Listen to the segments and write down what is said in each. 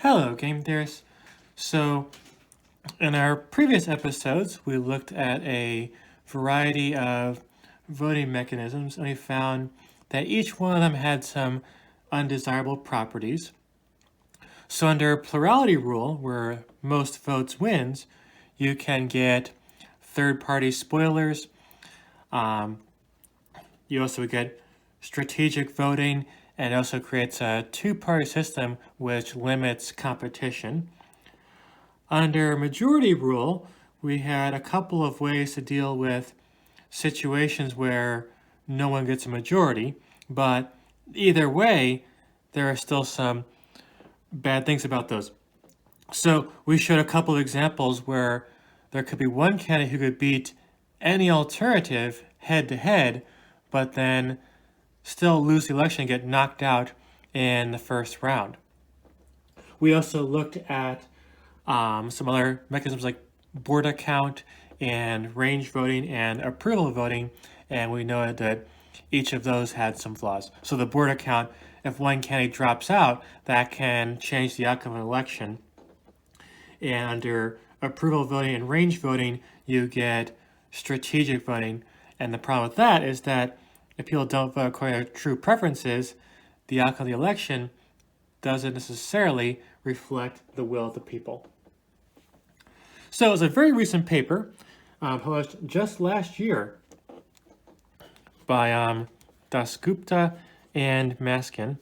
Hello, game theorists. So, in our previous episodes, we looked at a variety of voting mechanisms and we found that each one of them had some undesirable properties. So, under plurality rule, where most votes wins, you can get third-party spoilers. You also get strategic voting, and it also creates a two-party system which limits competition. Under majority rule, we had a couple of ways to deal with situations where no one gets a majority, but either way, there are still some bad things about those. So we showed a couple of examples where there could be one candidate who could beat any alternative head to head, but then still lose the election and get knocked out in the first round. We also looked at some other mechanisms like Borda count and range voting and approval voting, and we know that each of those had some flaws. So the Borda count, if one candidate drops out, that can change the outcome of an election. And under approval voting and range voting, you get strategic voting. And the problem with that is that if people don't vote according to true preferences, the outcome of the election doesn't necessarily reflect the will of the people. So it was a very recent paper published just last year by Dasgupta and Maskin.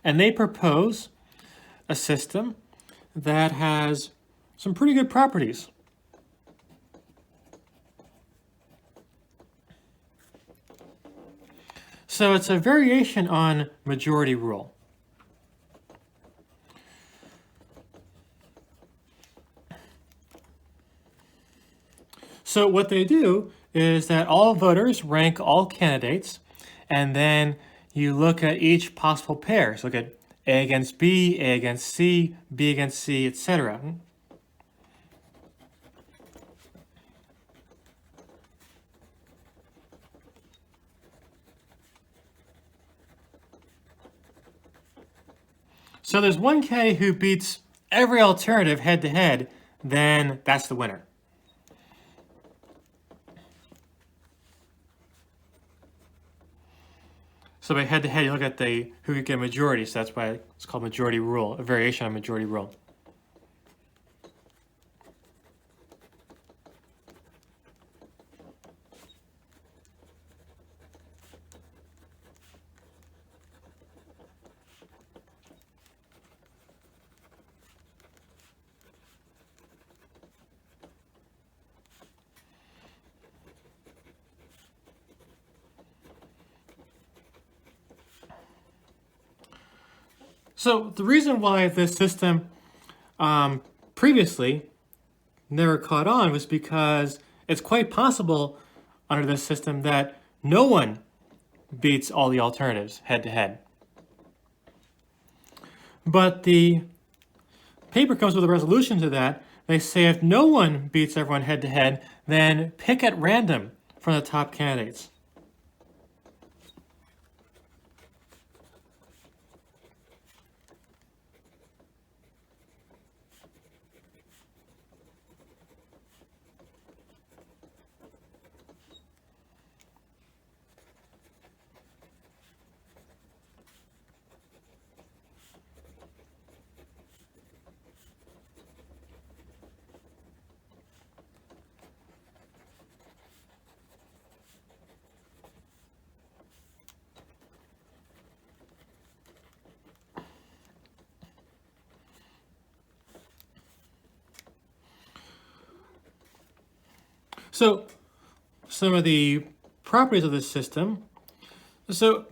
And they propose a system that has some pretty good properties. So it's a variation on majority rule. So what they do is that all voters rank all candidates, and then you look at each possible pair. So look at A against B, A against C, B against C, etc. So there's one candidate who beats every alternative head to head, then that's the winner. So by head to head, you look at who could get a majority. So that's why it's called majority rule, a variation on majority rule. So the reason why this system previously never caught on was because it's quite possible under this system that no one beats all the alternatives head to head. But the paper comes with a resolution to that. They say if no one beats everyone head to head, then pick at random from the top candidates. So some of the properties of this system. So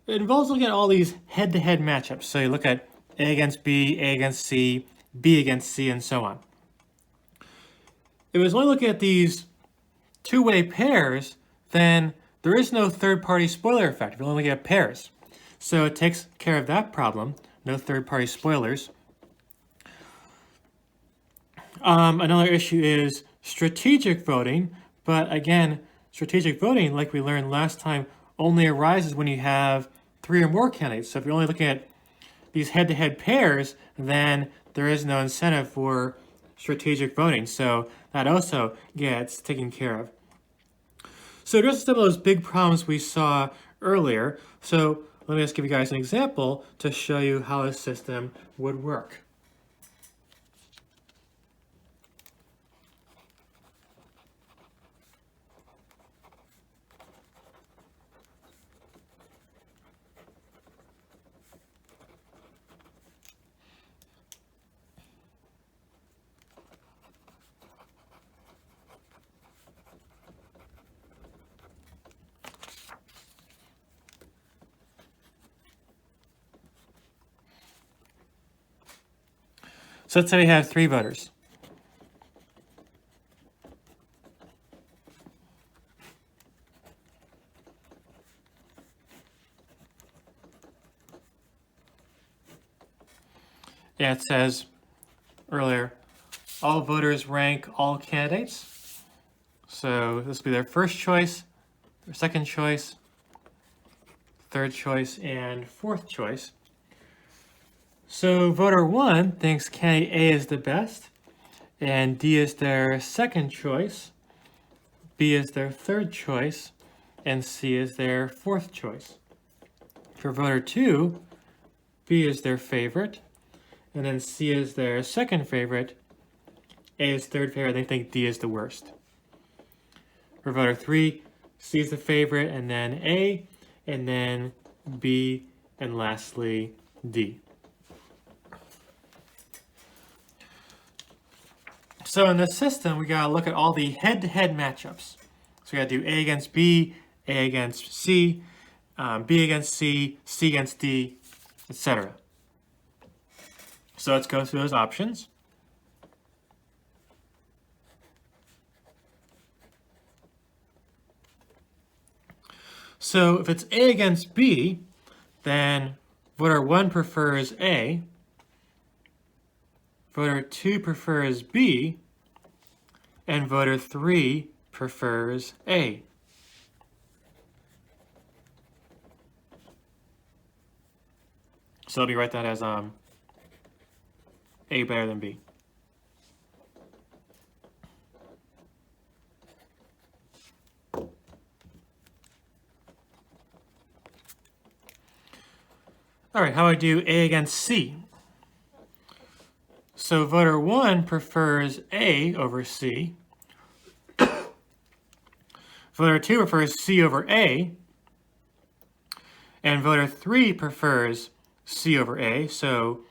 it involves looking at all these head-to-head matchups. So you look at A against B, A against C, B against C, and so on. If it was only looking at these two-way pairs, then there is no third-party spoiler effect. If you only look at pairs. So it takes care of that problem, no third-party spoilers. Another issue is strategic voting, but again, strategic voting, like we learned last time, only arises when you have 3 or more candidates. So if you're only looking at these head-to-head pairs, then there is no incentive for strategic voting. So that also gets taken care of. So those are some of those big problems we saw earlier. So let me just give you guys an example to show you how a system would work. So let's say we have 3 voters. Yeah, it says earlier, all voters rank all candidates. So this will be their first choice, their second choice, third choice, and fourth choice. So voter 1 thinks candidate A is the best, and D is their second choice, B is their third choice, and C is their fourth choice. For voter 2, B is their favorite, and then C is their second favorite, A is third favorite, they think D is the worst. For voter 3, C is the favorite, and then A, and then B, and lastly D. So in this system, we gotta look at all the head-to-head matchups. So we gotta do A against B, A against C, B against C, C against D, etc. So let's go through those options. So if it's A against B, then voter 1 prefers A, voter 2 prefers B, and voter 3 prefers A. So let me write that as A better than B. All right, how do I do A against C? So voter 1 prefers A over C. Voter 2 prefers C over A. And voter 3 prefers C over A. So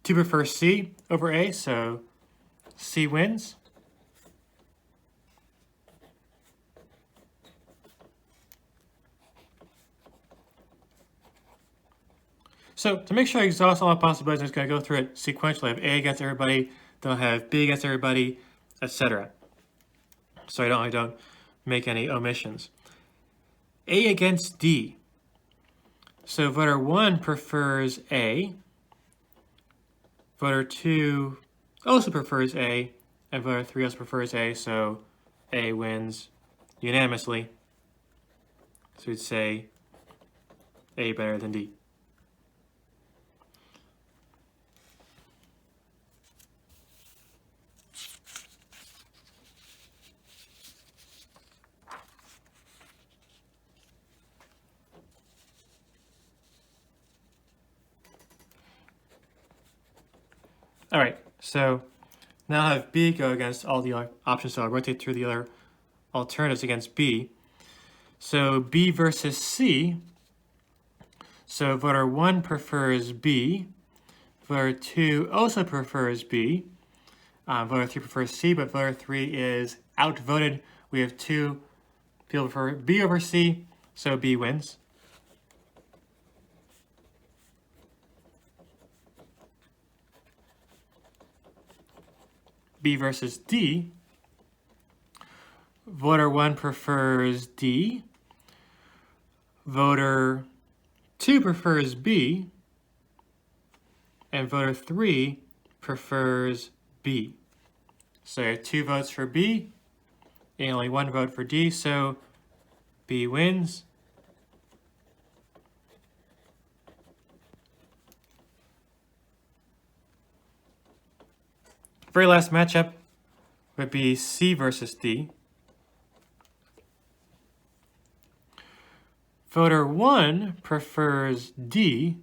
2 prefers C over A, so C wins. So to make sure I exhaust all my possibilities, I'm just going to go through it sequentially. I have A against everybody, then I'll have B against everybody, etc. So I don't make any omissions. A against D. So voter 1 prefers A. Voter 2 also prefers A, and voter 3 also prefers A, so A wins unanimously. So we'd say A better than D. All right, so now I have B go against all the other options, so I'll rotate through the other alternatives against B. So B versus C. So voter 1 prefers B. Voter 2 also prefers B. Voter 3 prefers C, but voter 3 is outvoted. We have 2 people prefer B over C, so B wins. B versus D. Voter 1 prefers D. Voter 2 prefers B. And voter 3 prefers B. So 2 votes for B and only 1 vote for D, so B wins. very last matchup would be C versus D. Voter 1 prefers D.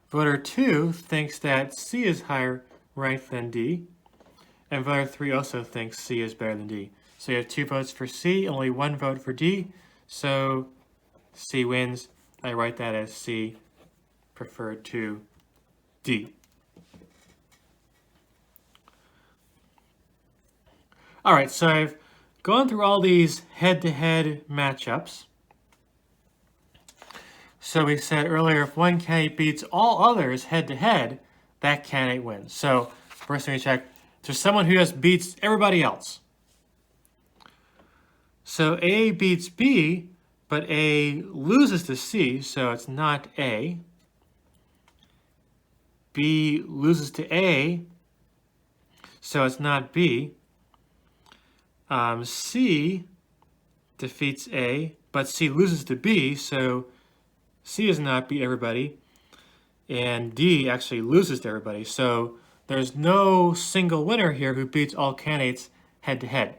Voter 2 thinks that C is higher ranked than D. And voter 3 also thinks C is better than D. So you have 2 votes for C, only 1 vote for D. So C wins. I write that as C preferred to D. All right, so I've gone through all these head-to-head matchups. So we said earlier, if one candidate beats all others head-to-head, that candidate wins. So first thing we check, there's someone who just beats everybody else. So A beats B, but A loses to C, so it's not A. B loses to A, so it's not B. C defeats A, but C loses to B, so C does not beat everybody. And D actually loses to everybody. So there's no single winner here who beats all candidates head-to-head.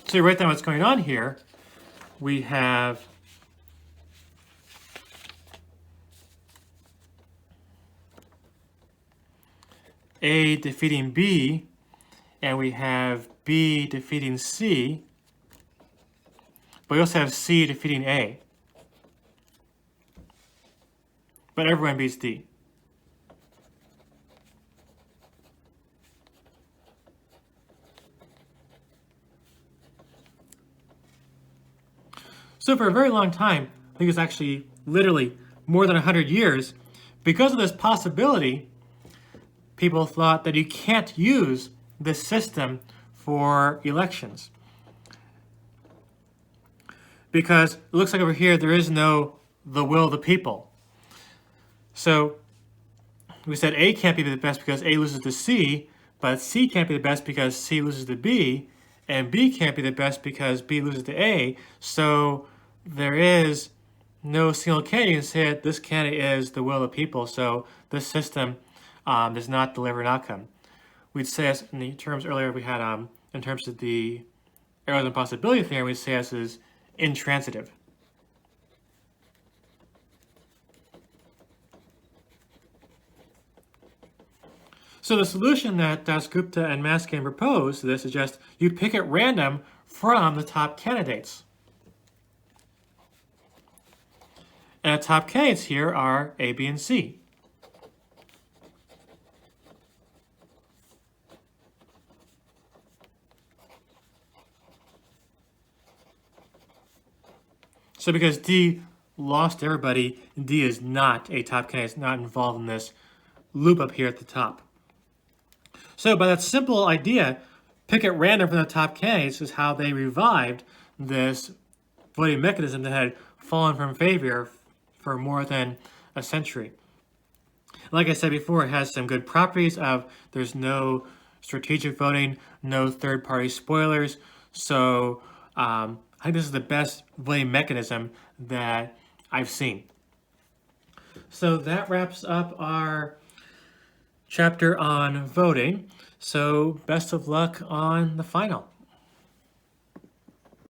So you write down what's going on here. We have A defeating B, and we have B defeating C, but we also have C defeating A. But everyone beats D. So for a very long time, I think it's actually literally more than 100 years, because of this possibility, people thought that you can't use this system for elections. Because it looks like over here there is no the will of the people. So we said A can't be the best because A loses to C, but C can't be the best because C loses to B, and B can't be the best because B loses to A. So there is no single candidate who said this candidate is the will of the people. So this system does not deliver an outcome. We'd say, as in the terms earlier we had in terms of the errors and possibility theory, we'd say this is intransitive. So the solution that Dasgupta and Maskin proposed to this is just you pick at random from the top candidates. And the top candidates here are A, B, and C. So because D lost everybody, D is not a top candidate, it's not involved in this loop up here at the top. So by that simple idea, pick at random from the top candidates is how they revived this voting mechanism that had fallen from favor for more than a century. Like I said before, it has some good properties of there's no strategic voting, no third-party spoilers. So I think this is the best voting mechanism that I've seen. So that wraps up our chapter on voting. So best of luck on the final.